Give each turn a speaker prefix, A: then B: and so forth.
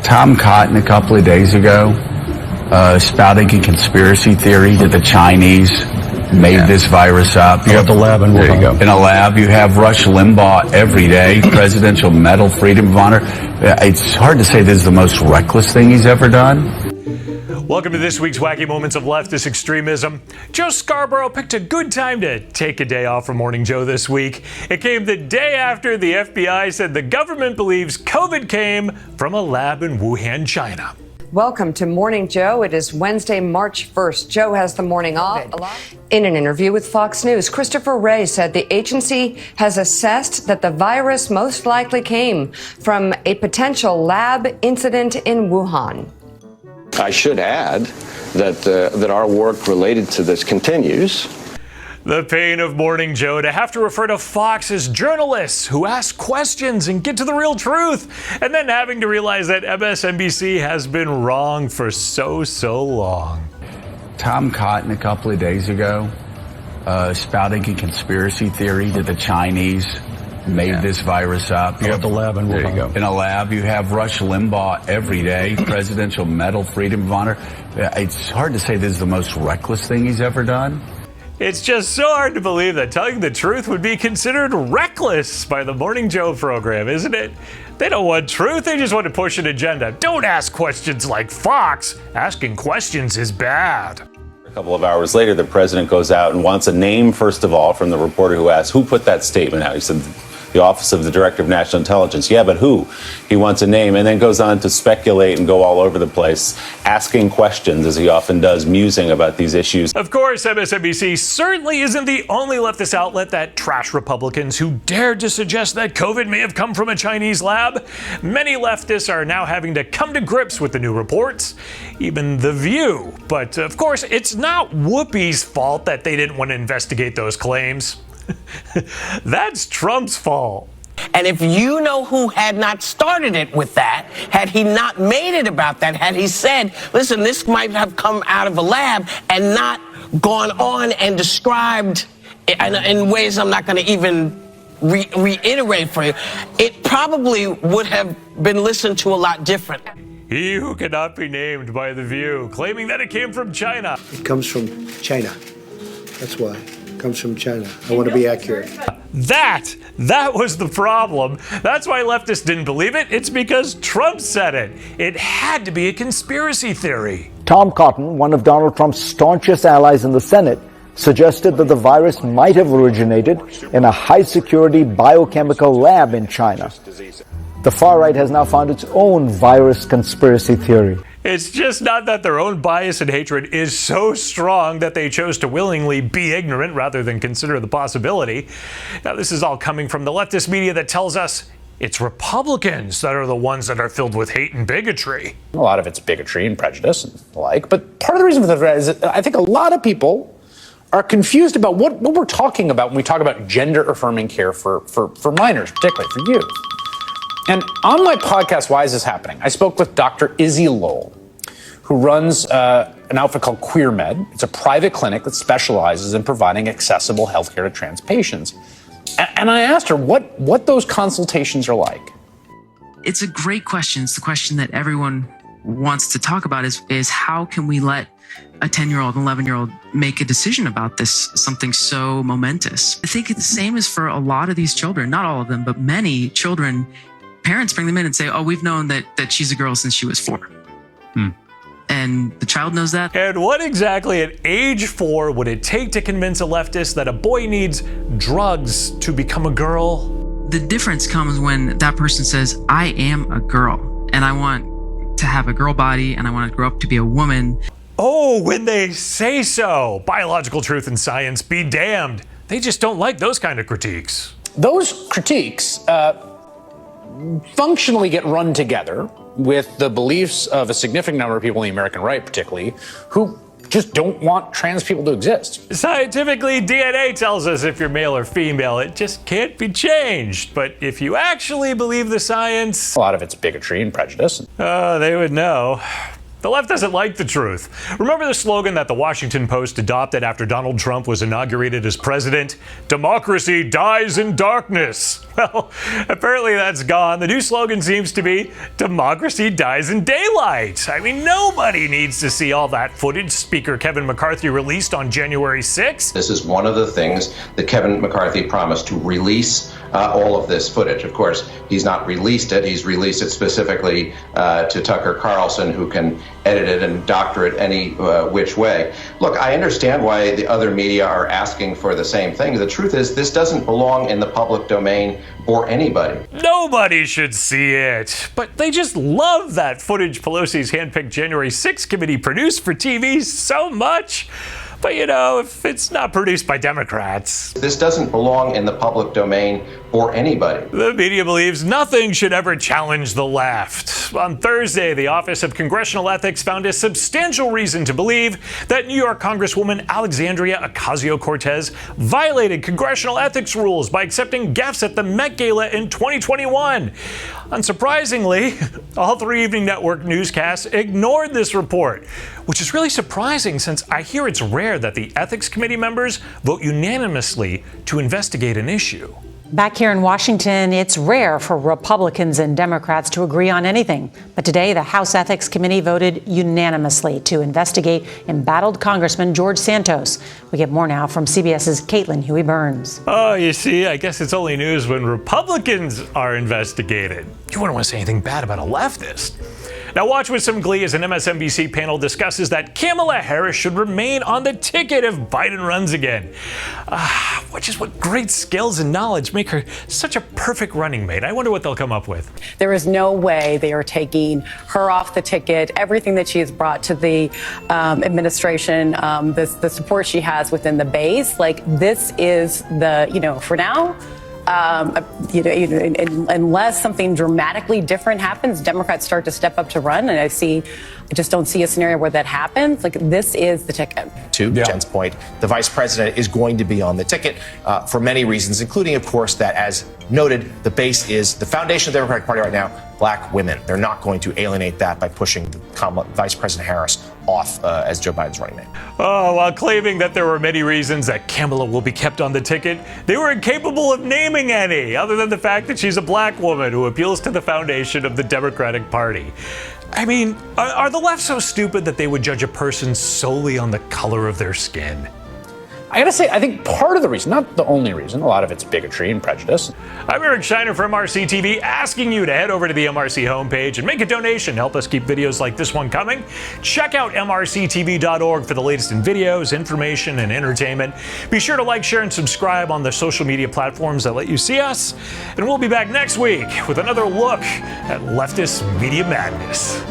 A: Tom Cotton a couple of days ago spouting a conspiracy theory that the Chinese made this virus up.
B: You have the lab in Wuhan.
A: In a lab, you have Rush Limbaugh every day, Presidential Medal, Freedom of Honor. It's hard to say this is the most reckless thing he's ever done.
C: Welcome to this week's Wacky Moments of Leftist Extremism. Joe Scarborough picked a good time to take a day off from Morning Joe this week. It came the day after the FBI said the government believes COVID came from a lab in Wuhan, China.
D: Welcome to Morning Joe. It is Wednesday, March 1st. Joe has the morning off. In an interview with Fox News, Christopher Wray said the agency has assessed that the virus most likely came from a potential lab incident in Wuhan.
E: I should add that our work related to this continues.
C: The pain of Morning Joe to have to refer to Fox's journalists who ask questions and get to the real truth, and then having to realize that MSNBC has been wrong for so long.
A: Tom Cotton a couple of days ago spouting a conspiracy theory that the Chinese made this virus up. You have the lab in Wuhan. In a lab, you have Rush Limbaugh every day, Presidential Medal, Freedom of Honor. It's hard to say this is the most reckless thing he's ever done.
C: It's just so hard to believe that telling the truth would be considered reckless by the Morning Joe program, isn't it? They don't want truth, they just want to push an agenda. Don't ask questions like Fox. Asking questions is bad.
F: A couple of hours later, the president goes out and wants a name, first of all, from the reporter who asked, who put that statement out? He said, the Office of the Director of National Intelligence. Yeah, but who? He wants a name, and then goes on to speculate and go all over the place, asking questions, as he often does, musing about these issues.
C: Of course, MSNBC certainly isn't the only leftist outlet that trash Republicans who dared to suggest that COVID may have come from a Chinese lab. Many leftists are now having to come to grips with the new reports, even The View. But of course, it's not Whoopi's fault that they didn't want to investigate those claims. That's Trump's fault.
G: And if you know who had not started it with that, had he not made it about that, had he said, listen, this might have come out of a lab, and not gone on and described in ways I'm not going to even reiterate for you, it probably would have been listened to a lot different.
C: He who cannot be named by The View, claiming that it came from China.
H: It comes from China. That's why. Comes from China. I want to be accurate.
C: That was the problem. That's why leftists didn't believe it. It's because Trump said it. It had to be a conspiracy theory.
B: Tom Cotton, one of Donald Trump's staunchest allies in the Senate, suggested that the virus might have originated in a high-security biochemical lab in China. The far right has now found its own virus conspiracy theory.
C: It's just not that their own bias and hatred is so strong that they chose to willingly be ignorant rather than consider the possibility. Now, this is all coming from the leftist media that tells us it's Republicans that are the ones that are filled with hate and bigotry.
I: A lot of it's bigotry and prejudice and the like. But part of the reason for that is that I think a lot of people are confused about what we're talking about when we talk about gender-affirming care for minors, particularly for youth. And on my podcast, Why Is This Happening?, I spoke with Dr. Izzy Lowell, who runs an outfit called QueerMed. It's a private clinic that specializes in providing accessible healthcare to trans patients. And I asked her what those consultations are like.
J: It's a great question. It's the question that everyone wants to talk about is how can we let a 10-year-old, 11-year-old make a decision about this, something so momentous? I think it's the same as for a lot of these children, not all of them, but many children. Parents bring them in and say, oh, we've known that she's a girl since she was 4. And the child knows that.
C: And what exactly at age 4 would it take to convince a leftist that a boy needs drugs to become a girl?
J: The difference comes when that person says, I am a girl and I want to have a girl body and I want to grow up to be a woman.
C: Oh, when they say so. Biological truth and science be damned. They just don't like those kind of critiques.
I: Those critiques functionally get run together with the beliefs of a significant number of people in the American right, particularly, who just don't want trans people to exist.
C: Scientifically, DNA tells us if you're male or female. It just can't be changed. But if you actually believe the science...
I: A lot of it's bigotry and prejudice.
C: They would know. The left doesn't like the truth. Remember the slogan that the Washington Post adopted after Donald Trump was inaugurated as president? Democracy dies in darkness. Well, apparently that's gone. The new slogan seems to be democracy dies in daylight. I mean, nobody needs to see all that footage Speaker Kevin McCarthy released on January 6th.
E: This is one of the things that Kevin McCarthy promised, to release all of this footage. Of course, he's not released it. He's released it specifically to Tucker Carlson, who can edit it and doctor it any which way. Look, I understand why the other media are asking for the same thing. The truth is, this doesn't belong in the public domain for anybody.
C: Nobody should see it. But they just love that footage Pelosi's handpicked January 6th committee produced for TV so much. But, you know, if it's not produced by Democrats.
E: This doesn't belong in the public domain for anybody.
C: The media believes nothing should ever challenge the left. On Thursday, the Office of Congressional Ethics found a substantial reason to believe that New York Congresswoman Alexandria Ocasio-Cortez violated congressional ethics rules by accepting gifts at the Met Gala in 2021. Unsurprisingly, all three evening network newscasts ignored this report, which is really surprising since I hear it's rare that the ethics committee members vote unanimously to investigate an issue.
K: Back here in Washington, it's rare for Republicans and Democrats to agree on anything. But today, the House Ethics Committee voted unanimously to investigate embattled Congressman George Santos. We get more now from CBS's Caitlin Huey-Burns.
C: Oh, you see, I guess it's only news when Republicans are investigated. You wouldn't want to say anything bad about a leftist. Now watch with some glee as an MSNBC panel discusses that Kamala Harris should remain on the ticket if Biden runs again. Which is what great skills and knowledge make her such a perfect running mate. I wonder what they'll come up with.
L: There is no way they are taking her off the ticket. Everything that she has brought to the administration, the support she has within the base, like this is the, for now, unless something dramatically different happens, Democrats start to step up to run. And I just don't see a scenario where that happens. Like, this is the ticket.
M: To Jen's point, the vice president is going to be on the ticket for many reasons, including, of course, that, as noted, the base is the foundation of the Democratic Party right now, black women. They're not going to alienate that by pushing Vice President Harris off as Joe Biden's running mate.
C: Oh, while claiming that there were many reasons that Kamala will be kept on the ticket, they were incapable of naming any, other than the fact that she's a black woman who appeals to the foundation of the Democratic Party. I mean, are the left so stupid that they would judge a person solely on the color of their skin?
I: I gotta say, I think part of the reason, not the only reason, a lot of it's bigotry and prejudice.
C: I'm Eric Shiner from MRC-TV, asking you to head over to the MRC homepage and make a donation to help us keep videos like this one coming. Check out MRCTV.org for the latest in videos, information, and entertainment. Be sure to like, share, and subscribe on the social media platforms that let you see us. And we'll be back next week with another look at leftist media madness.